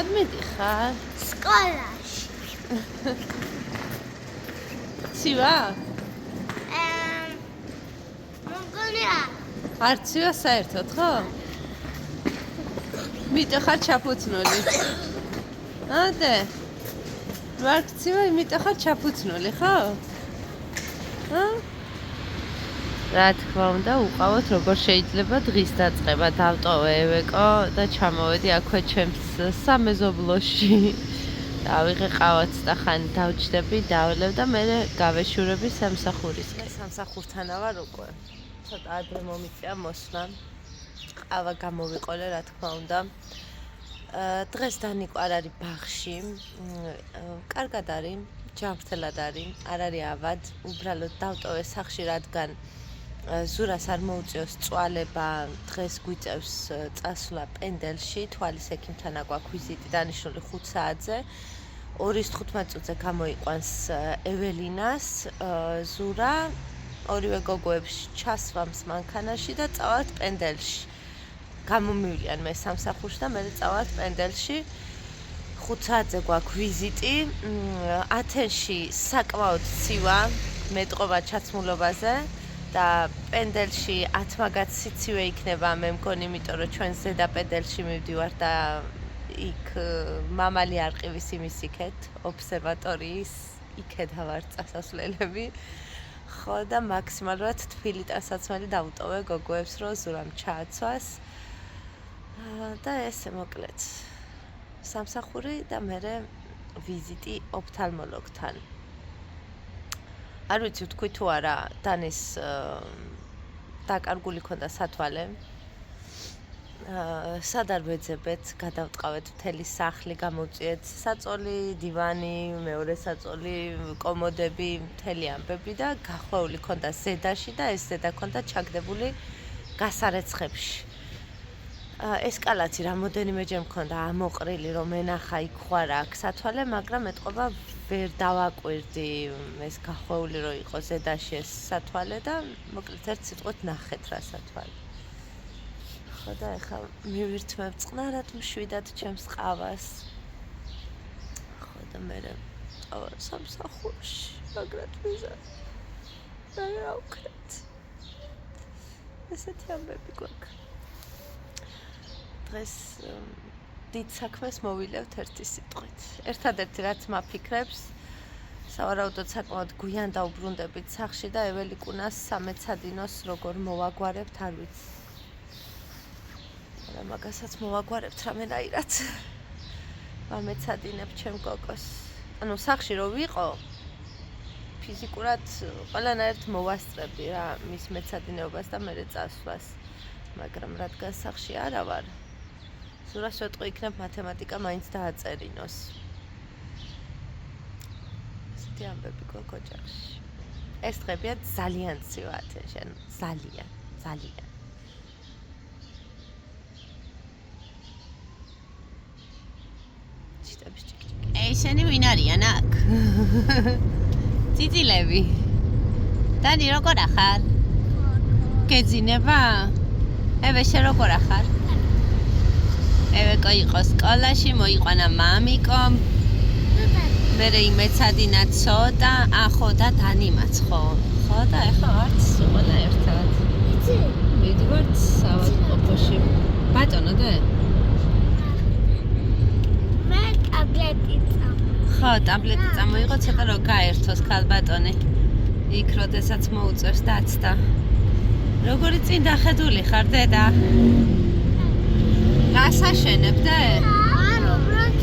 სად მიდიხარ? სკოლაში. ცივა? მოგონია. არ ცივა საერთოდ, ხო? იმიტომ ხარ ჩაფუცნული. ანდე. ვარ ცივა, იმიტომ ხარ ჩაფუცნული, ხო? რა თქმა უნდა, უყავოთ როგორ შეიძლება დღის დაწყება. დავტოვე ევეკო და ჩამოვედი აქვე ჩემს სამეზობლოში. დავიღე ყავაც და ხან დავჭდები, დავლევ და მე გავეშურები სამსახურისკენ. სამსახურთან ვარ უკვე. ცოტა ადრე მომიწია მოსვლა. ყავა გამოვიყოლე, რა თქმა უნდა. დღეს დანიკო არ არის ბაღში. კარგად არის, ჯანმრთელად არის, არ არის ავად. უბრალოდ დავტოვე სახლში, რადგან ზურას არ მოუწევს წვალება, დღეს გვიწევს წასვლა პენდელში, თვალის ექიმთან აგვაქვს ვიზიტი დანიშნული 5 საათზე. 2:15 წუთზე გამოიყვანს ეველინას ზურა, ორივე გოგოებს ჩასვამს მანქანაში და წავალთ პენდელში. გამომივლიან მე სამსახურში და მე წავალთ პენდელში. 5 საათზე გვაქვს ვიზიტი. ათენში საკმაოდ ცივა მეტყობა ჩაცმულობაზე. და პენდელში 10 მაგაც სიცივე იქნება მე მგონი, იმიტომ რომ ჩვენ ზედა პენდელში მივდივართ და იქ მამალი არყივის იმის იქეთ, ობსერვატორიის იქედა ვარ წასასვლელები. ხო და მაქსიმალურად თბილი ტანსაცმელი დავუტოვე გოგოებს, რომ ზურამ ჩააცვას. და ესე მოკლედ სამსახური და მერე ვიზიტი ოფთალმოლოგთან. არ ვიცი ვთქვი თუ არა, დანის დაკარგული ქონდა სათვალე. სად არ ვეძებეთ, გადავტყავეთ მთელი სახლი, გამოვწიეთ საწოლი, დივანი, მეორე საწოლი, კომოდები, მთელი ამბები და გახვეული ქონდა ზედაში და ეს ზედა ქონდა ჩაგდებული გასარეცხებში. ესკალაცი რამოდენიმეჯერ მქონდა ამოყრილი, რომ ენახა იქ ხوار აქ სათვალე, მაგრამ ეტყობა ვერ დავაკვირდი ეს გახვეული რომ იყო ზედაში ეს სათვალე და მოკლედ ერთ სიტყვით ნახეთ რა სათვალე. ხო და ეხლა მივირთმევ წყნარად მშვიდად ჩემს ყავას. ხო და მე წავალ სამსახურში, მაგრამ მიზანი რა ვქნათ. ესეთი ამბები გვაქვს. დღეს დიდ საქმეს მოვილევთ ერთი სიტყვით. ერთადერთი რაც მაფიქრებს, სავარაუდოდ საკმაოდ გვიან დაუბრუნდებით სახლში და ეველიკუნას სამეცადინოს როგორ მოვაგვარებთ, არ ვიცი. მაგრამ მაგასაც მოვაგვარებთ რამენაირად. ვამეცადინებ ჩემ გოგოს. ანუ სახლში რო ვიყო, ფიზიკურად ყველანაირად მოვასწრებდი რა მის მეცადინეობას და მერე წასვლას. მაგრამ რადგან სახლში არა ვარ, ზურას ვეტყვი იქნებ მათემატიკა მაინც დააწერინოს. ესეთი ამბები გვაქვს ოჯახში. ეს დღებია ძალიან ცივა ათენში, ანუ ძალიან. ჩიტების ჭიქჭიქი. ესენი ვინ არიან აქ? წიწილები. დანი როგორ ახარ? გეძინება? ევე შე როგორ ახარ? ევეკო იყო სკოლაში, მოიყვანა მამიკომ. მერე იმეცადინა ცოტა, ახო და დანიმაც ხო. ხო და ეხლა ვართ ყველა ერთად. იცი? მიდივართ საავადმყოფოში. ბატონო და? მე ტაბლეტი წამო. ხო, ტაბლეტი წამოიღო, ცოტა რომ გაერთოს ქალბატონი. იქ როდესაც მოუწევს დაცდა. როგორი წინ დახედული ხარ დედა? გასაშენებ და? არ უბრალოდ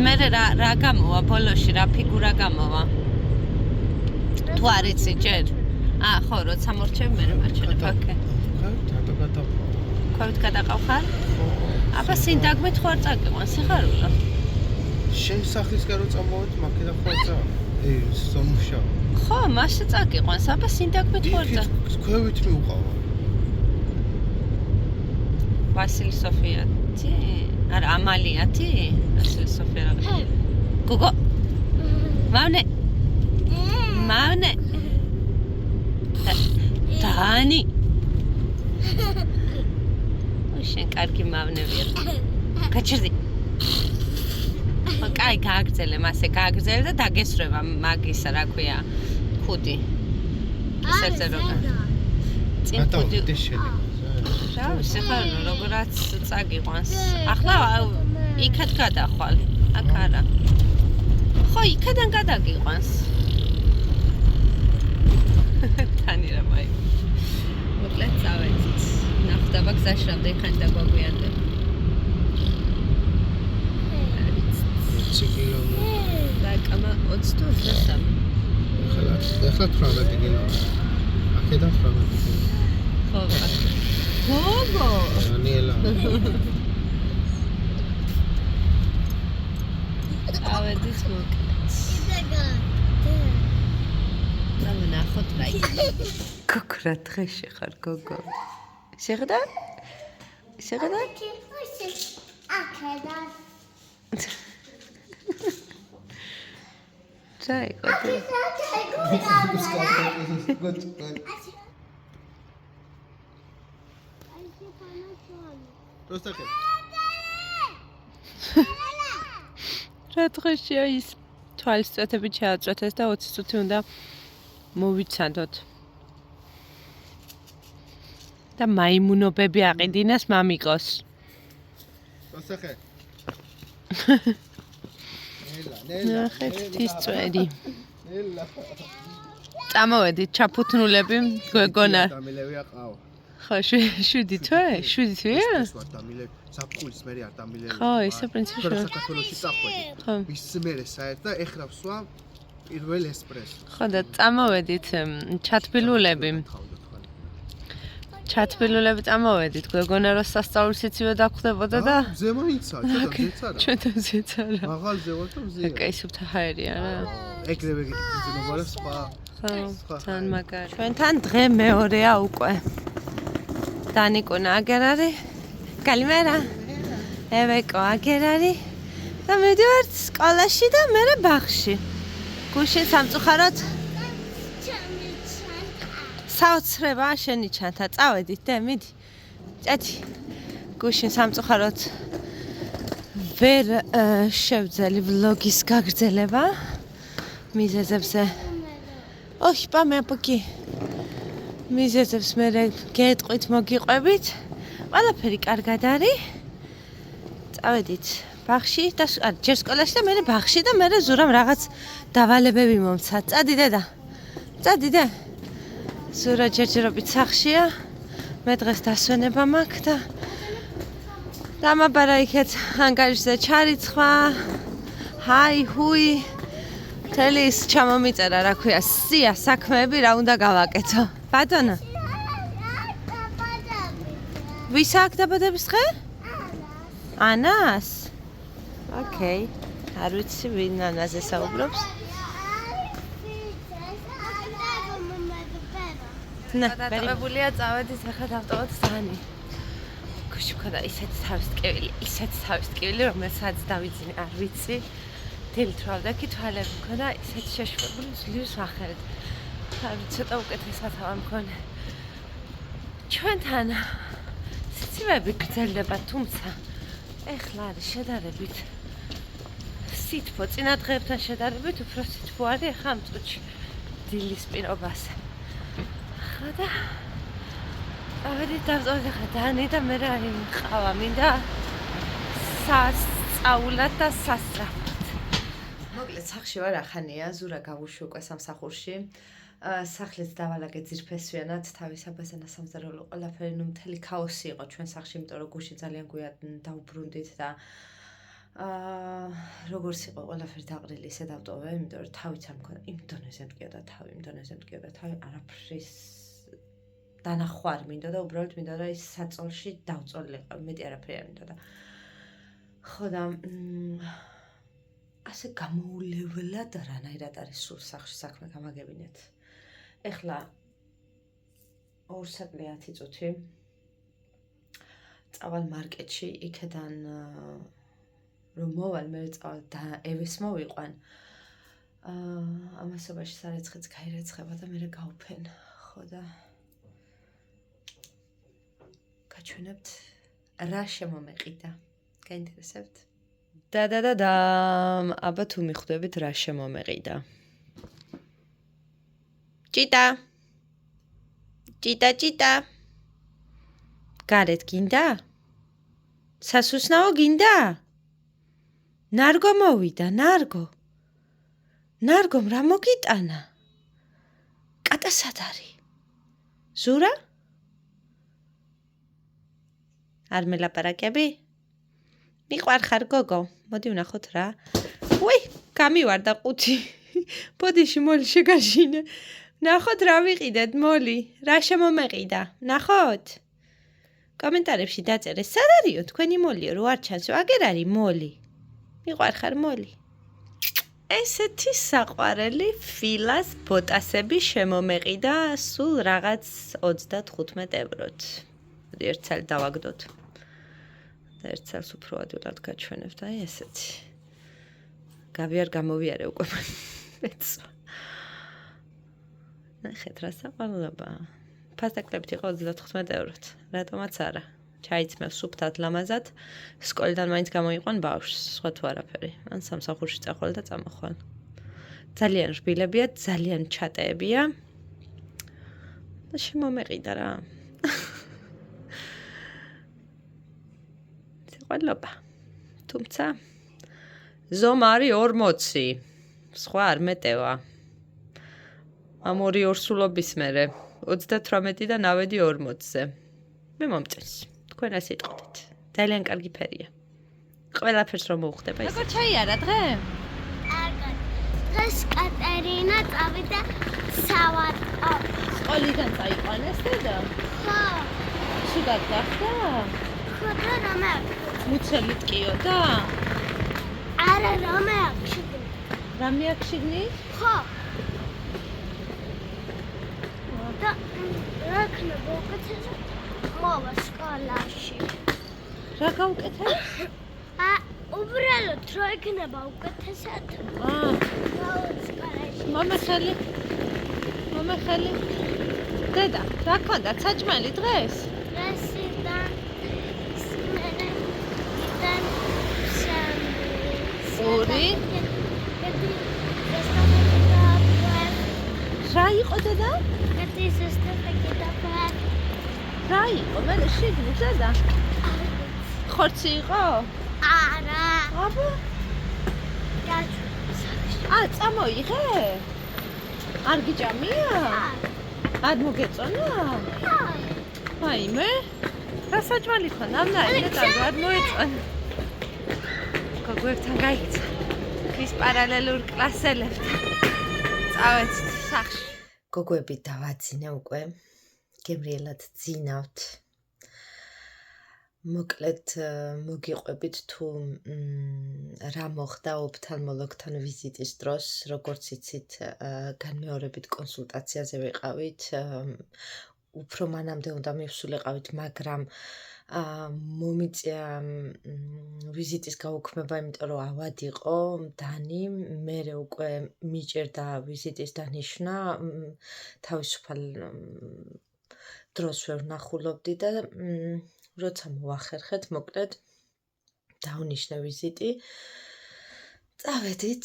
მე რა გამოვა ბოლოში, რა ფიგურა გამოვა? თუ არ იცი ჯერ? ხო, როცა მორჩები მე მარჩენებ, ოკეი. ქვევით გადაყავ ხარ? აბა სინდაგმით ხო არ წაგიყვან, სიხარულო? შენ სახლისკენ რო წამოვედი, მაქედან ხო არ წა? სომუშა. ხო, მასე წაგიყვანს, აბა სინდაგმით ხო არ წა? ქვევით მივყავა. ვასილი სოფიათი? არა, ამალიათი? ვასილი სოფია რა. გოგო. მავნე. დანი. შენ კარგი მავნე ვარ. გაჩერდი. კაი გააგრძელე, მასე გააგრძელე და დაგესრება მაგის რა ქვია, ხუდი. ისერზე როგორ. წინ ხუდი. რა ვიცი ხარ როგორაც წაგიყვანს. ახლა იქად გადახვალ. აქ არა. ხო, იქიდან გადაგიყვანს. თანი რა მაი. მოკლედ წავედით. ნახდება გზაში რამდენი დაგვაგვიანდება. 20 კილომეტრი. დაკამა 22-3. ახლა 18 კილომეტრი. აქედან 18 კილომეტრი. ხო, გოგო. დანიელა. წავედით მოკლედ. ნახოთ რა იქ. გოგო რა დღეში ხარ გოგო? შეხედა? შეხედა? აქედან ჩაი ყოდი. Просто так. რა დღეშია ის თვალის წვეთები ჩააწვეთეს და 20 წუთი უნდა მოვიცადოთ. და მაიმუნობები აყიდინას მამიკოს. Просто так. ნახეთ ის წვერი. წამოვედით ჩაფუთნულები გვეგონარ. დამილევი აყავ. ხო, 7 თვე? 7 თვეა? ეს ვარ დამილევი. საფხულის მერე არ დამილევი. ხო, ისე პრინციპში. საქართველოში წახვედი. ხო. მის მერე საერთ და ეხლა ვსვა პირველ ესპრესო. ხო და წამოვედით ჩათბილულები. ჩათბილულები წამოვედით. გვეგონა რომ სასწაულის სიცივე დაგხვდებოდა და ზემოიცა, ჩეთა ზეცარა. ჩვენ ზეცარა. მაღალ ზევარ და მზია. აკა ის უთავარია რა. ეგრევე გიწინება რა სხვა. ხო, თან მაგარი. ჩვენთან დღე მეორეა უკვე. დანიკონა აგერ არის? კალიმერა. ევეკო აგერ არის? და მივდივართ სკოლაში და მე ბაღში. გუშინ სამწუხაროდ საოცრება შენი ჩანთა. წავედით და მიდი. წეთი. გუშინ სამწუხაროდ ვერ შევძელი ვლოგის გაგრძელება. მიზეზებზე. ოჰ, პამე აპოკი. მიზეზებს მე გეტყვით, მოგიყვებით. ყველაფერი კარგად არის. წავედით ბაღში და ჯერ სკოლაში და მე ბაღში და მე ზურამ რაღაც დავალებები მომცა. წადი დედა. წადი და ზურა ჯერჯერობით სახშია. მე დღეს დასვენება მაქვს და დამაბარა იქეთ ანგარიშზე ჩარიცხვა. ჰაი, ჰუი. მთელი ის ჩამომიწერა, რა ქვია, სია საქმეები რა უნდა გავაკეთო. ბატონო. ვის აქვს დაბადების დღე? ანას. ოკეი. არ ვიცი ვინ ანაზე საუბრობს. დატოვებულია წავედით ახლა დავტოვოთ ზანი. გუშინ მქონდა ისეთი თავის ტკივილი, რომელსაც დავიძინე, არ ვიცი. დილთრავდა კი თვალები მქონდა ისეთი შეშვებული ძლივს ახერეთ. არ ვიცი ცოტა უკეთესად მქონე. ჩვენთან სიცივეები გრძელდება, თუმცა ეხლა არის შედარებით სითბო, წინა დღეებთან შედარებით უფრო სითბო არის ახლა ამ წუთში დილის პირობაზე. ახლა და ავედი დავწოვეთ ახლა დანი და მე რა ყავა მინდა სასწაულად და სასწრაფოდ. მოკლედ სახში ვარ ახანია, ზურა გავუშვი უკვე სამსახურში. სახლიც დავალაგე ძირფესვიანად, თავის აბაზანა სამზარეულო ყველაფერი, ნუ მთელი ქაოსი იყო ჩვენ სახში, იმიტომ რომ გუშინ ძალიან გვიან დავუბრუნდით და როგორც იყო ყველაფერი დაყრილი ისე დავტოვე, იმიტომ რომ თავიც არ მქონდა, იმ დონეზე მტკიოდა თავი, არაფრის დანახვა არ მინდოდა და უბრალოდ მინდოდა ის საწოლში დავწოლილიყო, მეტი არაფერი არ მინდოდა. ხო და ასე გამოულევლად რანაირად არის სულ სახში საქმე გამაგებინეთ. ეხლა 2:10 წუთი წავალ მარკეტში, იქიდან რომ მოვალ, მე წავალ და ევეს მოვიყვან. ამასობაში სარეცხიც გაირეცხება და მე გავფენ. ხო და გაჩვენებთ რა შემომეყიდა. გაინტერესებთ? და აბა თუ მიხვდებით რა შემომეყიდა. ჭიტა. გარეთ გინდა? სასუსნაო გინდა? ნარგო მოვიდა, ნარგო. ნარგომ რა მოგიტანა? კატა სად არის? ზურა? არ მელაპარაკები? მიყვარხარ გოგო, მოდი ვნახოთ რა. უი, გამივარდა ყუთი. ბოდიში მოლი შეგაშინე. ნახოთ რა ვიყიდეთ მოლი, რა შემომეყიდა. ნახოთ. კომენტარებში დაწერე, სად არისო თქვენი მოლიო, რო არ ჩანსო, აგერ არის მოლი. მიყვარხარ მოლი. ესეთი საყვარელი ფილას ბოტასები შემომეყიდა სულ რაღაც 35 ევროთ. მოდი ერთ წელი დავაგდოთ. და ერთ წელს უფრო ადვილად გაჩვენებთ, აი ესეთი. გავი არ გამოვიარე უკვე. ეცო. ნახეთ რა საყვარელობა. ფასტაკლებით იყო 35 ევროთ. რატომაც არა. ჩაიცმევ სუფთად ლამაზად. სკოლიდან მაინც გამოიყვან ბავშვს, სხვა თუ არაფერი. ან სამსახურში წახვალ და წამოხვალ. ძალიან რბილებია, ძალიან ჩატეებია. და შემომეყიდა რა. საყვარელობა. თუმცა ზომა არის 40. სხვა არ მეტევა. ამ ორი ორსულობის მერე 38 და ნავედი 40-ზე. მე მომწონს. თქვენ რა სიტყვით? ძალიან კარგი ფერია. ყველაფერს რომ მოუხდება ის. როგორ ჩაიარა დღე? კარგად. დღეს კატერინა წავიდა სავატყავ. სკოლიდან წაიყვანეს დედა? ხო. შიგად გახდა? ხო და რამე მუცელი ტკიო და? არა რამე აქშიგნი. რამე აქ შიგნით? ხო. და რა ქნება უკეთესა მოვა სკოლაში. რა გავუკეთებ? უბრალოდ რო იქნება უკეთესად. მომეხელი. დედა, რა გქონდა საჭმელი დღეს? დღესიდან ორი? რა იყო დედა? რა იყო? მე შიგნით დედა? ხორცი იყო? არა. აბა? წამოიღე? არ გიჭამია? არ მოგეწონა? აი მე? რა საჭმელი ქონდა? ამნაირი და არ მოეწონა. გოგოებთან გაიქცა. ქვის პარალელურ კლასელებთან. წავეცით სახში. გოგოები დავაძინე უკვე. გემრიელად ძინავთ. მოკლედ მოგიყვებით თუ რა მოხდა ოფთალმოლოგთან ვიზიტის დროს, როგორც იცით, განმეორებით კონსულტაციაზე ვიყავით. უფრო მანამდე უნდა მივსულიყავით, მაგრამ მომიწია ვიზიტის გაუქმება, იმიტომ რომ ავად იყო დანი, მერე უკვე მიჭირდა ვიზიტის დანიშვნა, თავისუფალ დროს ვერ ვნახულობდი და როცა მოვახერხეთ, მოკლედ დავნიშნე ვიზიტი. წავედით,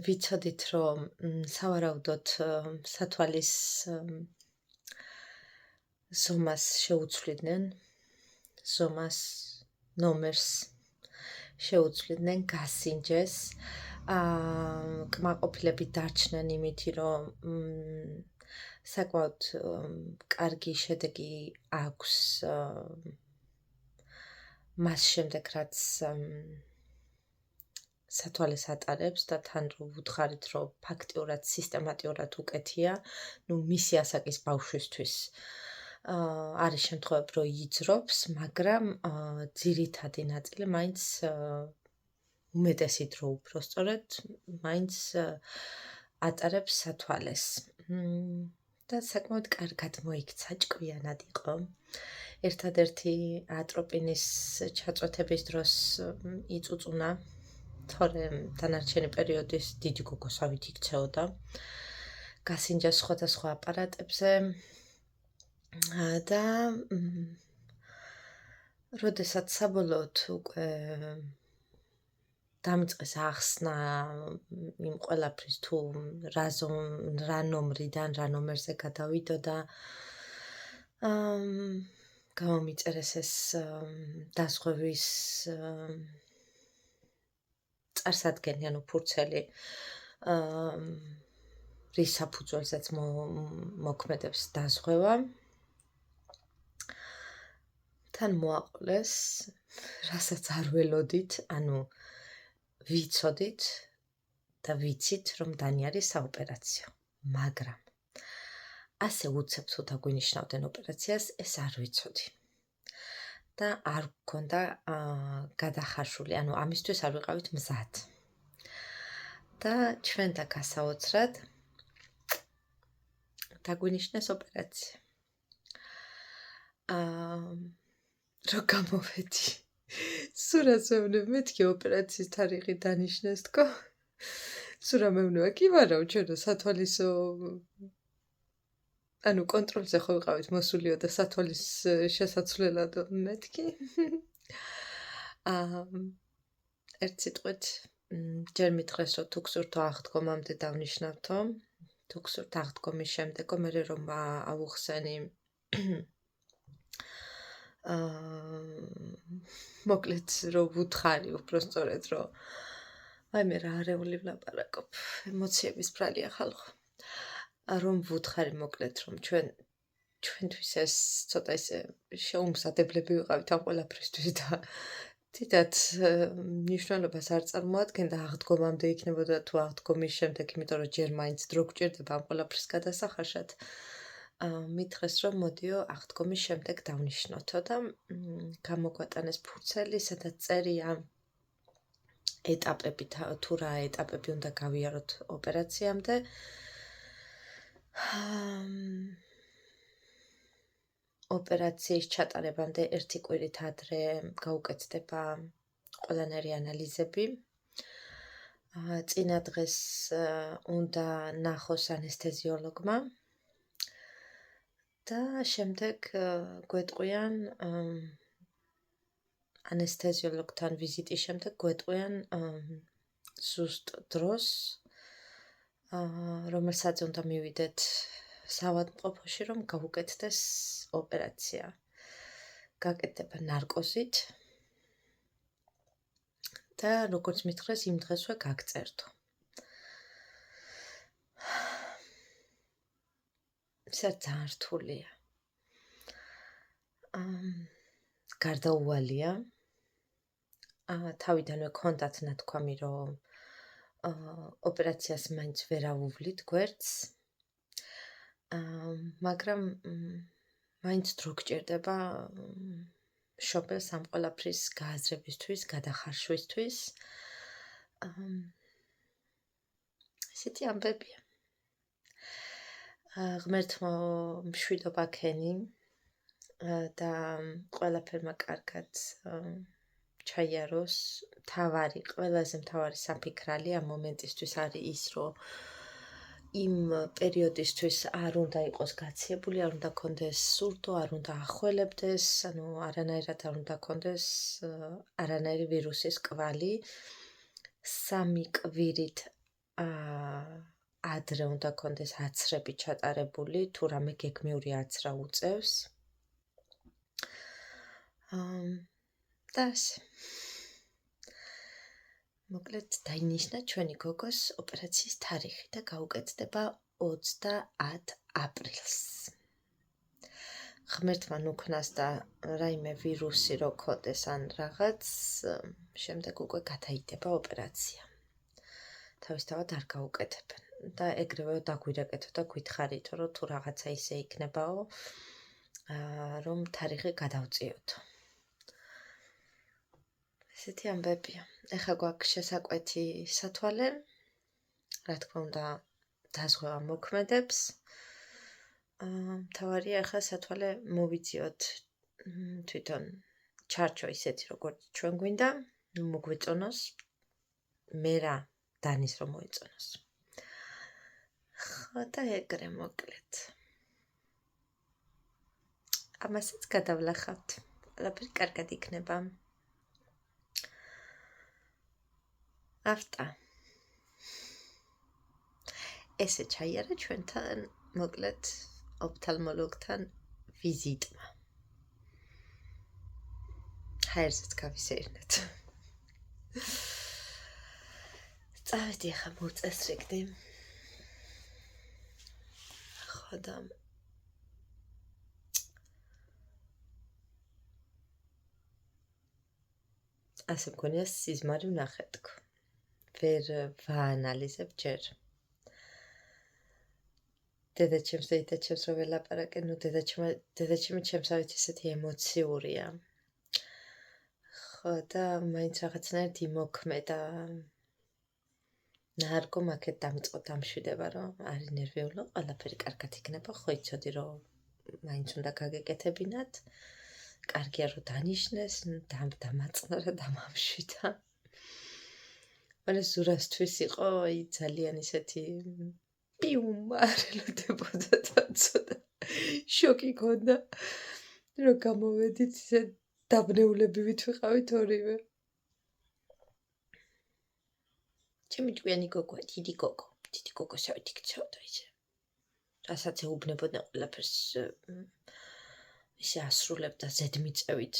ვიცოდით, რომ სავარაუდოდ სათვალის ზომას შეუცვლიდნენ, ზომას ნომერს შეუცვლიდნენ, გასინჯეს. კმაყოფილები დარჩნენ იმითი, რომ საკმაოდ კარგი შედეგი აქვს მას შემდეგ, რაც სათვალეს ატარებს და თან რომ ვუთხარით, რომ ფაქტიურად, სისტემატიურად უკეთია, მისი ასაკის ბავშვისთვის არის შემთხვევები, რომ იძრობს, მაგრამ ძირითადი ნაწილი მაინც უმეტესი დრო უფრო სწორედ, მაინც ატარებს სათვალეს. და საკმაოდ კარგად მოიქცა, ჭკვიანად იყო. ერთადერთი ატროპინის ჩაწვეთების დროს იწუწუნა, თორემ დანარჩენი პერიოდის დიდი გოგოსავით იქცეოდა. გასინჯა სხვადასხვა აპარატებზე და როდესაც საბოლოოდ უკვე დამიწყეს ახსნა იმ ყველაფრის თუ რა ნომრიდან, რა ნომერზე გადავიდო და გამომიწერეს ეს დასხვევის წარსადგენი, ანუ ფურცელი, რის საფუძველზეც მოქმედებს დასხვევა. თან მოაყოლეს, რასაც არ ველოდით, ანუ ვიცოდით და ვიცით, რომ დანი არის საოპერაციო, მაგრამ ასე უცებ თუ დაგვინიშნავდნენ ოპერაციას, ეს არ ვიცოდი. და არ გქონდა გადახარშული, ანუ ამისთვის არ ვიყავით მზად. და ჩვენ და გასაოცრად დაგვინიშნეს ოპერაცია. რო გამოვედი. სურათს მევნებ, მეთქი ოპერაციის თარიღი დანიშნეს თქო. სურა მევნევა, კი ვარაო, ჩვენო სათვალისო ანუ კონტროლზე ხო ვიყავით მოსულიო და სათვალის შესაცვლელადო მეთქი. ერთ სიტყვით ჯერ მითხრეს, რომ თუ გსურთო აღდგომამდე დავნიშნავთო. თუ გსურთ აღდგომის შემდეგო მერე რომ ავუხსენი მოკლედ რომ ვუთხარი უпростоრედ რომ აი მე რა არეული ვლაპარაკობ ემოციების ბრალია ხალხო რომ ვუთხარი მოკლედ რომ ჩვენთვის ეს ცოტა ისე შეუმზადებლები ვიყავით ამ ყველაფრისთვის და თითქოს მნიშვნელობას არ წარმოადგენდა აღდგომამდე იქნებოდა თუ აღდგომის შემდეგ, იმიტომ რომ ჯერ მაინც დრო გვჭირდება ამ ყველაფრის გადასახაშად. მითხრეს რომ მოდიო აღდგომის შემდეგ დავნიშნოთო და გამოგვატანეს ფურცელი, სადაც წერია ეტაპები თუ რა ეტაპები უნდა გავიაროთ ოპერაციამდე. ოპერაციის ჩატარებამდე ერთი კვირით ადრე გაუკეთდება ყველანაირი ანალიზები. წინა დღეს უნდა ნახოს ანესთეზიოლოგმა და შემდეგ გვეტყვიან ანესთეზიოლოგთან ვიზიტის შემდეგ გვეტყვიან ზუსტ დროს, რომელსაც უნდა მივიდეთ საავადმყოფოში, რომ გავუკეთდეს ოპერაცია. გაკეთდება ნარკოზით და როგორც მითხრეს, იმ დღესვე გაგწერდო. ეს ძალიან რთულია. გარდაუვალია. თავიდანვე გქონდათ ნათქვამი, რომ ოპერაციას მაინც ვერ ავუვლით გვერდს. მაგრამ მაინც დრო გჭირდება მშობელს ამ ყველაფრის გააზრებისთვის, გადახარშვისთვის. ესეთი ამბებია. ღმერთმა მშვიდობა ქენი და ყველაფერმა კარგად ჩაიაროს. ყველაზე მთავარი საფიქრალი ამ მომენტისთვის არის ის, რომ იმ პერიოდისთვის არ უნდა იყოს გაციებული, არ უნდა კონდეს სურდო, არ უნდა ახველებდეს, ანუ არანაირად არ უნდა კონდეს არანაირი ვირუსის კვალი. 3 კვირით ადრე უნდა კონდეს აცრები ჩატარებული, თუ რამე გეგმიური აცრა უწევს. და ასე. მოკლედ დაინიშნა ჩვენი გოგოს ოპერაციის თარიღი და გაუკეთდება 30 აპრილს. ღმერთმა ნუქნას და რაიმე ვირუსი რო ქონდეს ან რაღაც, შემდეგ უკვე გადაიდება ოპერაცია. თავისთავად არ გაუკეთებენ და ეგრევე დაგვირეკეთო და გვითხარითო, რომ თუ რაღაცა ისე იქნებაო, რომ თარიღი გადავწიოთო. ესეთი ამბებია. ეხლა გვაქვს შესაკვეთი სათვალე, რა თქმა უნდა, დაზღვევა მოქმედებს. მთავარია ეხლა სათვალე მოვიძიოთ თვითონ ჩარჩო ისეთი, როგორც ჩვენ გვინდა, მოგვეწონოს, მე რა დანის რომ მოეწონოს. ხო და ეგრე მოკლედ. ამასაც გადავლახავთ. ყველაფერი კარგად იქნება. ავტა. ესე ჩაიარა ჩვენთან მოკლედ ოფთალმოლოგთან ვიზიტმა. ჰაერზეც გავისეირნეთ. წავედი ახლა მოვწესრიგდი. ხოდა ასე მგონია სიზმარი ვნახე თქო. ვერ ვაანალიზებ ჯერ. დედაჩემს და იტაჩემს რო ველაპარაკე, ნუ დედაჩემი ჩემს ავით ესეთი ემოციურია. ხო და მაინც რაღაცნაირად იმოქმედა. ნარკო მაქეთ დამწყო დამშვიდება, რომ არის ნერვიულო, ყველაფერი კარგად იქნება, ხო იცოდი რომ მაინც უნდა გაგეკეთებინათ. კარგია რომ დანიშნეს, დამაწყდა და დამამშვიდა. მაგრამ ზურასთვის იყო ძალიან ისეთი პიუმარელოდებოდა და ცოტა შოკი ქონდა, რომ გამოვედით ისე დაბნეულებივით ვიყავით ორივე. ჩემი ჭკვიანი გოგოა, დიდი გოგო სავით იქცეოდა ისე. რასაც ეუბნებოდნენ ყველაფერს ისე ასრულებდა ზედმიწევით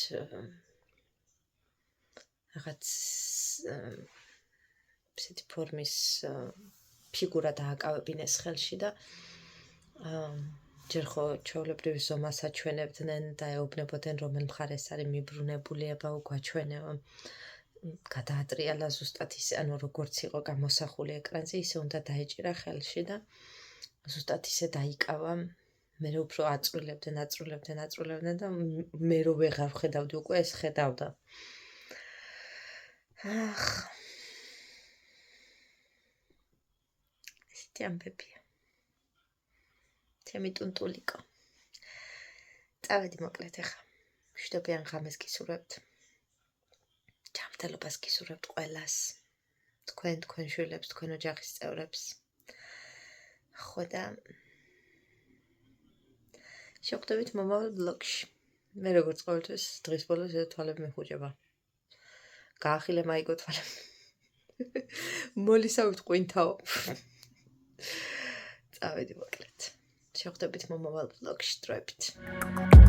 რაღაც ისეთი ფორმის ფიგურა დააკავებინეს ხელში და ჯერ ხო ჩვეულებრივ ზომას აჩვენებდნენ და ეუბნებოდნენ რომელ მხარეს არის მიბრუნებული აბა გვაჩვენეო. გადაატრიალა ზუსტად ისე, ანუ როგორც იყო გამოსახული ეკრანზე, ისე უნდა დაეჭირა ხელში და ზუსტად ისე დაიკავა. მე უფრო აწრულებდნენ და მე რო ვეღარ ვხედავდი უკვე ეს ხედავდა. ესეთი ამბებია. ჩემი ტუნტულიკო. წავედი მოკლედ ახლა. მშვიდობიან ღამეს გისურვებთ. ჯანმრთელობას გისურვებთ ყველას. თქვენ შვილებს, თქვენ ოჯახის წევრებს. ხო და შევხვდებით მომავალ ბლოგში. მე როგორც ყოველთვის დღის ბოლოს თვალები მეხუჭება. გაახილე მაიგო თვალები. მოლისავით ყვინთაო. წავედი მოკლედ. შევხვდებით მომავალ ბლოგში დროებით.